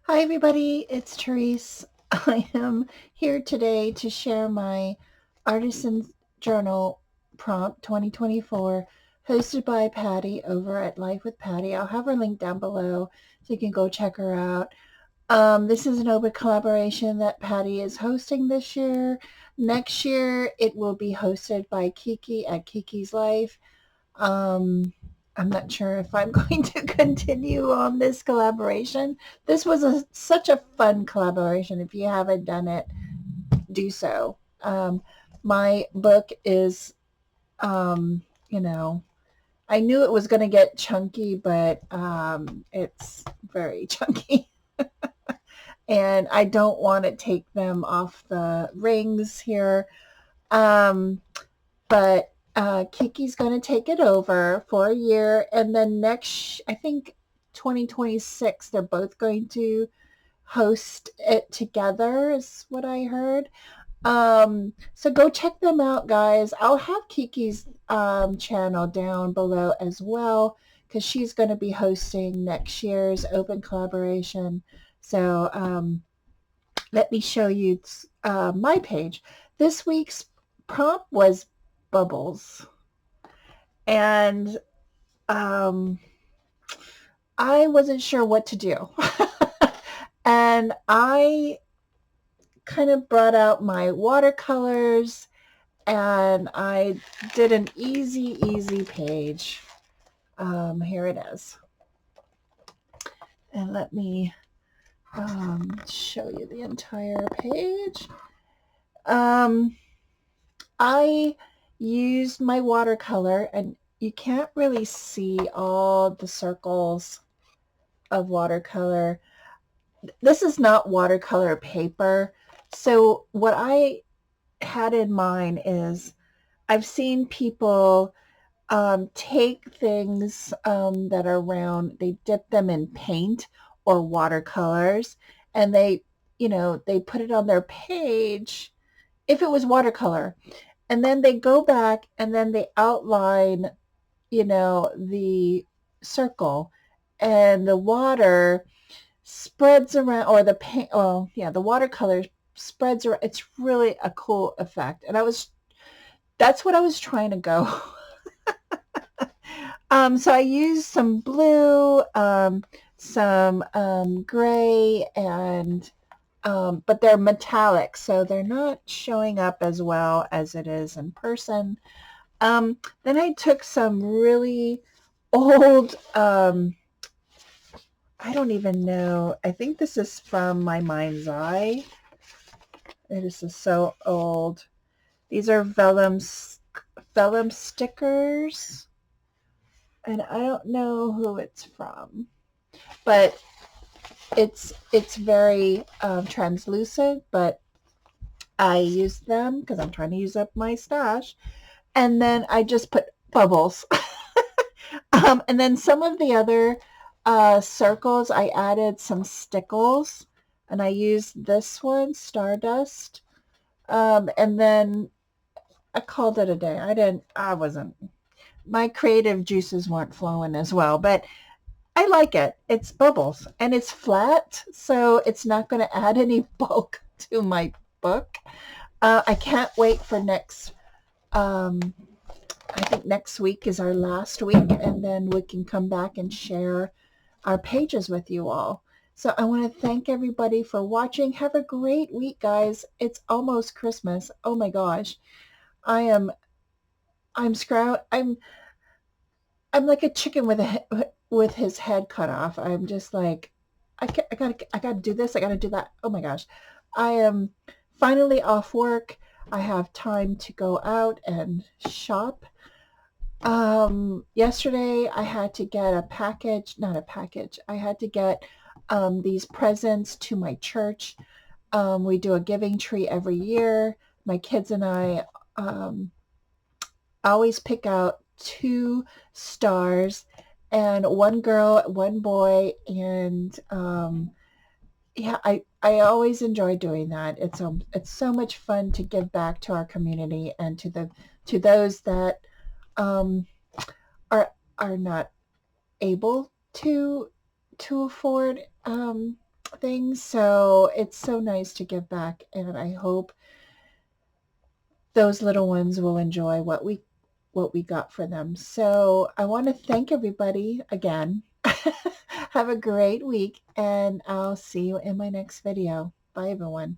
Hi, everybody. It's Tereese. I am here today to share my Artisan Journal Prompt 2024, hosted by Patti over at Life with Patti. I'll have her link down below so you can go check her out. This is an open collaboration that Patti is hosting this year. Next year, it will be hosted by Kiki at Kiki's Life. Um, I'm not sure if I'm going to continue on this collaboration. This was such a fun collaboration. If you haven't done it, do so. My book is, um, you know, I knew it was going to get chunky, but it's very chunky. And I don't want to take them off the rings here. Um, but Kiki's going to take it over for a year, and then I think 2026, they're both going to host it together, is what I heard. So go check them out, guys. I'll have Kiki's channel down below as well because she's going to be hosting next year's open collaboration. So let me show you my page. This week's prompt was bubbles. And um, I wasn't sure what to do. And I kind of brought out my watercolors and I did an easy page. Here it is. And let me show you the entire page. Um, I used my watercolor, and you can't really see all the circles of watercolor. This is not watercolor paper. So what I had in mind is I've seen people take things that are round, they dip them in paint or watercolors, and they put it on their page if it was watercolor. And then they go back and then they outline, the circle, and the water spreads around, or the paint, well, yeah, the watercolor spreads around. It's really a cool effect. And that's what I was trying to go. So I used some blue, some gray, and but they're metallic, so they're not showing up as well as it is in person. Then I took some really old, I don't even know. I think this is from my mind's eye. This is so old. These are vellum stickers, and I don't know who it's from, but it's very translucent. But I use them because I'm trying to use up my stash, and then I just put bubbles. And then some of the other circles, I added some stickles, and I used this one, Stardust. And then I called it a day. I wasn't, my creative juices weren't flowing as well, but I like it. It's bubbles and it's flat, so it's not going to add any bulk to my book. I can't wait for um, I think next week is our last week, and then we can come back and share our pages with you all. So I want to thank everybody for watching. Have a great week, guys. It's almost Christmas. Oh my gosh. I am I'm scrout I'm like a chicken with his head cut off. I'm just like I gotta do this. I gotta do that. Oh my gosh. I am finally off work. I have time to go out and shop. Yesterday I had to get a package, not a package. I had to get these presents to my church. We do a giving tree every year. My kids and I always pick out two stars, and one girl, one boy, and yeah, I always enjoy doing that. It's so much fun to give back to our community and to those that um, are are not able to afford things. So it's so nice to give back, and I hope those little ones will enjoy what we got for them. So I want to thank everybody again. Have a great week, and I'll see you in my next video. Bye, everyone.